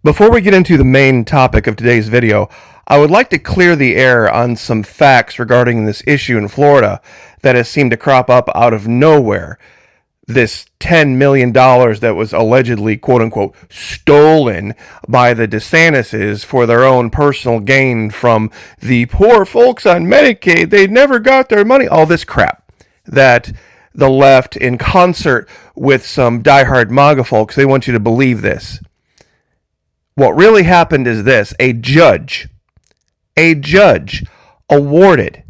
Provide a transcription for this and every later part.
Before we get into the main topic of today's video, I would like to clear the air on some facts regarding this issue in Florida that has seemed to crop up out of nowhere. This $10 million that was allegedly, quote-unquote, stolen by the DeSantises for their own personal gain from the poor folks on Medicaid. They never got their money. All this crap that the left, in concert with some diehard MAGA folks, they want you to believe this. What really happened is this. A judge awarded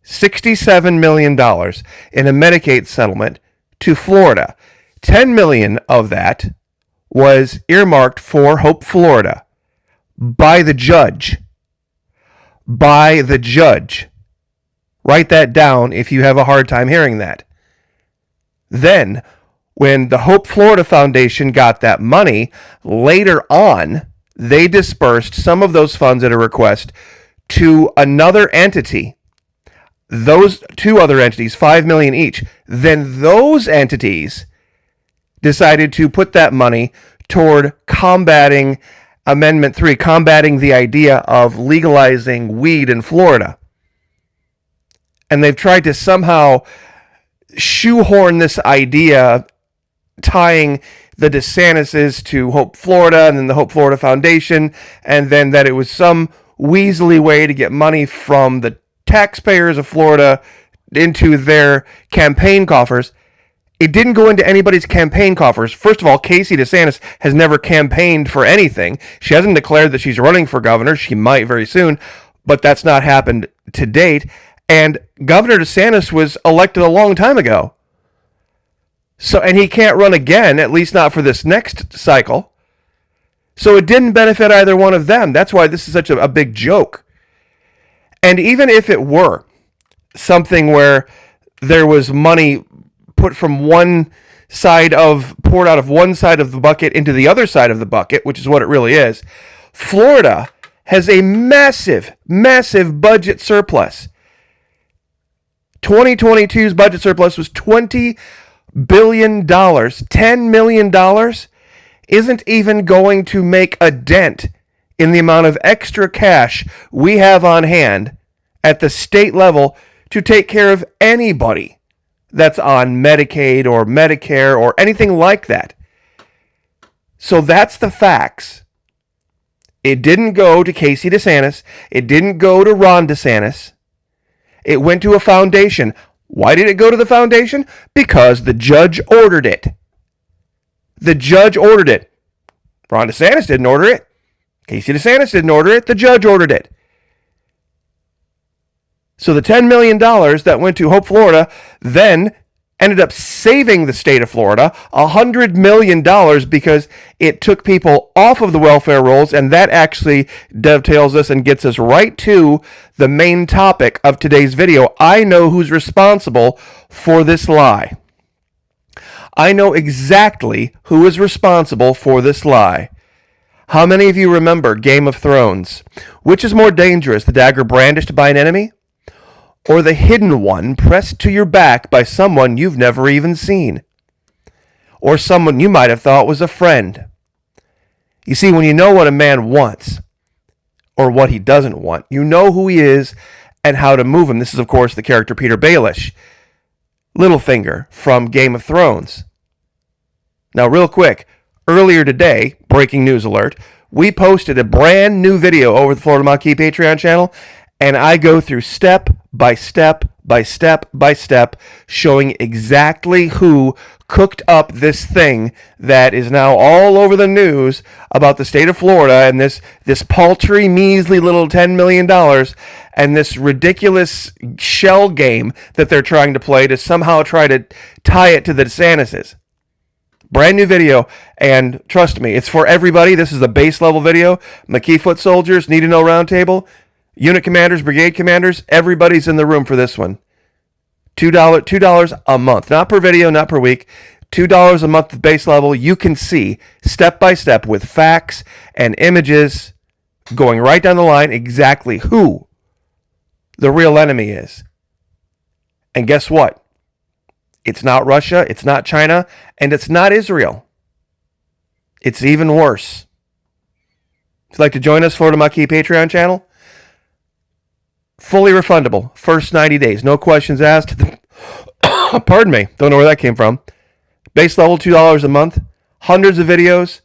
$67 million in a Medicaid settlement to Florida. $10 million of that was earmarked for Hope, Florida, by the judge. By the judge. Write that down if you have a hard time hearing that. Then, when the Hope Florida Foundation got that money, later on, they dispersed some of those funds at a request to another entity. Those two other entities, $5 million each. Then those entities decided to put that money toward combating Amendment 3, combating the idea of legalizing weed in Florida. And they've tried to somehow shoehorn this idea tying the DeSantises to Hope Florida and then the Hope Florida Foundation, and then that it was some weaselly way to get money from the taxpayers of Florida into their campaign coffers. It didn't go into anybody's campaign coffers. First of all, Casey DeSantis has never campaigned for anything. She hasn't declared that she's running for governor. She might very soon, but that's not happened to date. And Governor DeSantis was elected a long time ago. So, and he can't run again, at least not for this next cycle. So it didn't benefit either one of them. That's why this is such a big joke. And even if it were something where there was money put from one side poured out of one side of the bucket into the other side of the bucket, which is what it really is, Florida has a massive, massive budget surplus. 2022's budget surplus was $20 billion. $10 million isn't even going to make a dent in the amount of extra cash we have on hand at the state level to take care of anybody that's on Medicaid or Medicare or anything like that. So that's the facts. It didn't go to Casey DeSantis. It didn't go to Ron DeSantis. It went to a foundation. Why did it go to the foundation? Because the judge ordered it. The judge ordered it. Ron DeSantis didn't order it. Casey DeSantis didn't order it. The judge ordered it. So the $10 million that went to Hope Florida then ended up saving the state of Florida $100 million because it took people off of the welfare rolls, and that actually dovetails us and gets us right to the main topic of today's video. I know who's responsible for this lie. I know exactly who is responsible for this lie. How many of you remember Game of Thrones? Which is more dangerous, the dagger brandished by an enemy, or the hidden one pressed to your back by someone you've never even seen, or someone you might have thought was a friend? You see, when you know what a man wants, or what he doesn't want, you know who he is and how to move him. This is, of course, the character Peter Baelish, Littlefinger from Game of Thrones. Now, real quick, earlier today, breaking news alert, we posted a brand new video over the Florida Maquis Patreon channel, and I go through step by step by step by step, showing exactly who cooked up this thing that is now all over the news about the state of Florida and this paltry, measly little $10 million and this ridiculous shell game that they're trying to play to somehow try to tie it to the DeSantises. Brand new video, and trust me, it's for everybody. This is a base level video. Maquis foot soldiers, need to know roundtable, unit commanders, brigade commanders, everybody's in the room for this one. $2 a month, not per video, not per week. $2 a month base level. You can see step by step with facts and images going right down the line exactly who the real enemy is. And guess what? It's not Russia, it's not China, and it's not Israel. It's even worse. If you'd like to join us, Florida Maquis Patreon channel, fully refundable. First 90 days. No questions asked. Pardon me. Don't know where that came from. Base level, $2 a month. Hundreds of videos.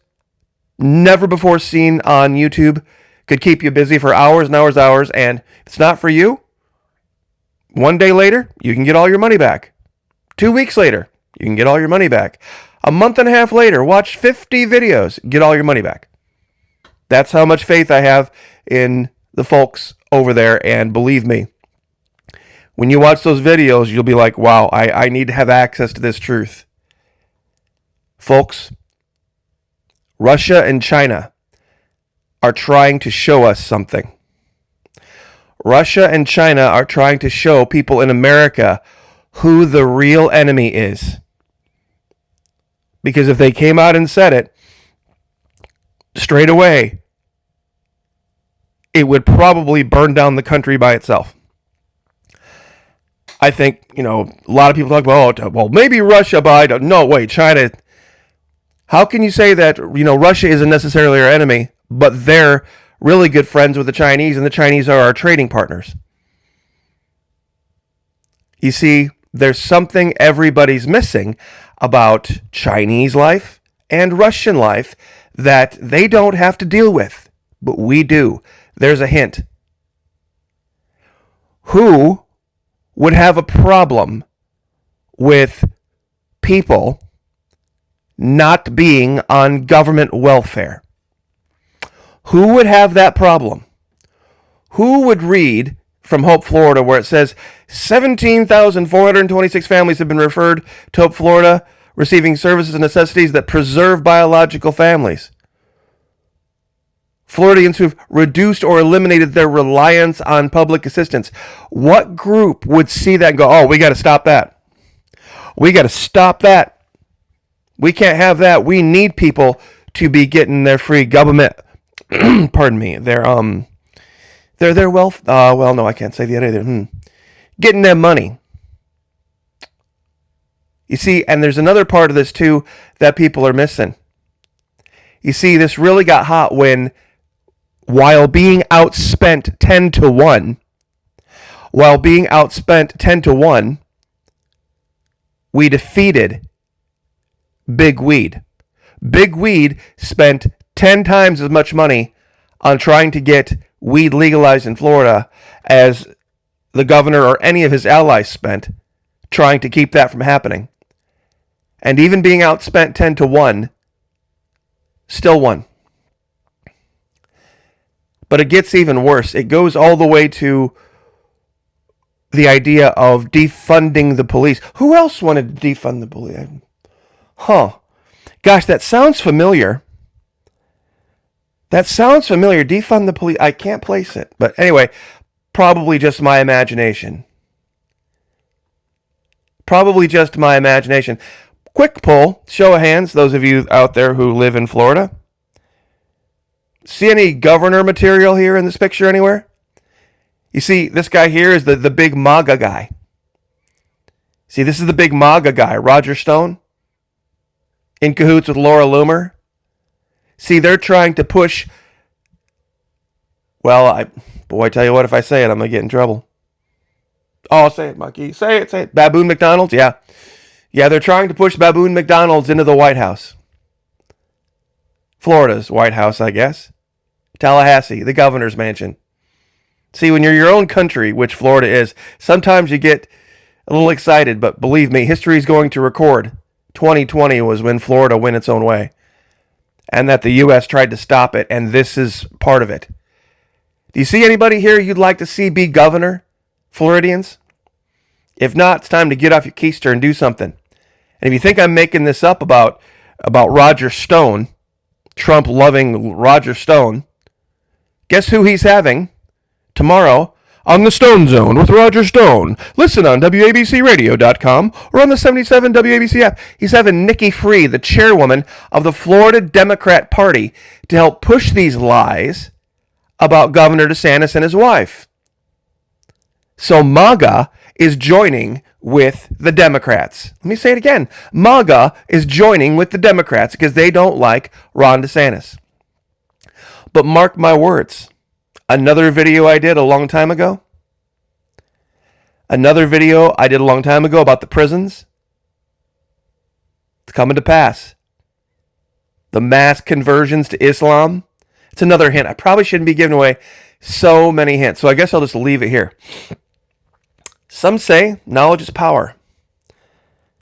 Never before seen on YouTube. Could keep you busy for hours and hours and hours. And if it's not for you, one day later, you can get all your money back. 2 weeks later, you can get all your money back. A month and a half later, watch 50 videos, get all your money back. That's how much faith I have in the folks over there. And believe me, when you watch those videos, you'll be like, wow, I need to have access to this truth. Folks, Russia and China are trying to show us something. Russia and China are trying to show people in America who the real enemy is. Because if they came out and said it straight away, it would probably burn down the country by itself. I think, a lot of people talk about, well, maybe Russia, but I don't. No, wait, China. How can you say that, Russia isn't necessarily our enemy, but they're really good friends with the Chinese, and the Chinese are our trading partners? You see, there's something everybody's missing about Chinese life and Russian life that they don't have to deal with, but we do. There's a hint. Who would have a problem with people not being on government welfare? Who would have that problem? Who would read from Hope, Florida, where it says 17,426 families have been referred to Hope, Florida, receiving services and necessities that preserve biological families? Floridians who've reduced or eliminated their reliance on public assistance. What group would see that and go, oh, we got to stop that. We got to stop that. We can't have that. We need people to be getting their free government, pardon me, their wealth, well, no, I can't say the other either. Getting their money. You see, and there's another part of this too that people are missing. You see, this really got hot when, while being outspent 10 to 1, we defeated Big Weed. Big Weed spent 10 times as much money on trying to get weed legalized in Florida as the governor or any of his allies spent trying to keep that from happening. And even being outspent 10 to 1, still won. But it gets even worse. It goes all the way to the idea of defunding the police. Who else wanted to defund the police? Gosh, that sounds familiar. Defund the police. I can't place it. But anyway, probably just my imagination. Quick poll, show of hands, those of you out there who live in Florida. See any governor material here in this picture anywhere? You see, this guy here is the big MAGA guy. See, this is the big MAGA guy, Roger Stone, in cahoots with Laura Loomer. See, they're trying to push, well, I tell you what, if I say it, I'm going to get in trouble. Oh, say it, Maquis. Say it. Baboon McDonald's, yeah. Yeah, they're trying to push Baboon McDonald's into the White House. Florida's White House, I guess. Tallahassee, the governor's mansion. See, when you're your own country, which Florida is, sometimes you get a little excited, but believe me, history is going to record 2020 was when Florida went its own way, and that the U.S. tried to stop it, and this is part of it. Do you see anybody here you'd like to see be governor, Floridians? If not, it's time to get off your keister and do something. And if you think I'm making this up about Roger Stone, Trump-loving Roger Stone, guess who he's having tomorrow on the Stone Zone with Roger Stone? Listen on WABCRadio.com or on the 77 WABC app. He's having Nikki Free, the chairwoman of the Florida Democrat Party, to help push these lies about Governor DeSantis and his wife. So MAGA is joining with the Democrats. Let me say it again. MAGA is joining with the Democrats because they don't like Ron DeSantis. But mark my words. Another video I did a long time ago about the prisons. It's coming to pass. The mass conversions to Islam. It's another hint. I probably shouldn't be giving away so many hints, so I guess I'll just leave it here. Some say knowledge is power.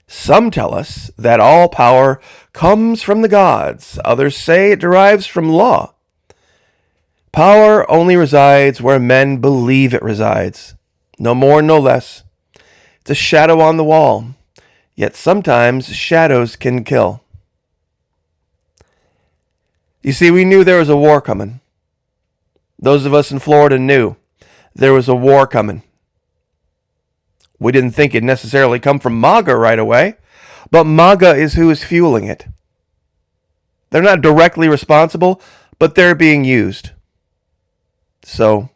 Some tell us that all power comes from the gods. Others say it derives from law. Power only resides where men believe it resides. No more, no less. It's a shadow on the wall. Yet sometimes shadows can kill. You see, we knew there was a war coming. Those of us in Florida knew there was a war coming. We didn't think it'd necessarily come from MAGA right away, but MAGA is who is fueling it. They're not directly responsible, but they're being used. So,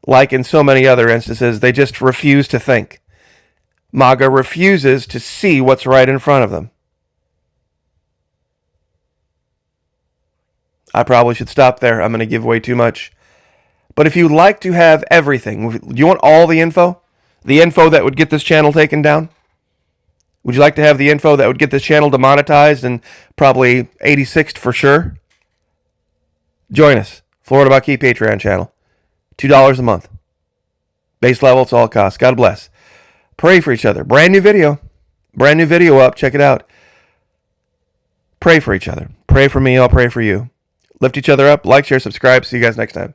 like in so many other instances, they just refuse to think. MAGA refuses to see what's right in front of them. I probably should stop there. I'm going to give away too much. But if you'd like to have everything, do you want all the info? The info that would get this channel taken down? Would you like to have the info that would get this channel demonetized and probably 86th for sure? Join us. Florida by Key Patreon channel. $2 a month. Base level, it's all it costs. God bless. Pray for each other. Brand new video. Brand new video up. Check it out. Pray for each other. Pray for me. I'll pray for you. Lift each other up. Like, share, subscribe. See you guys next time.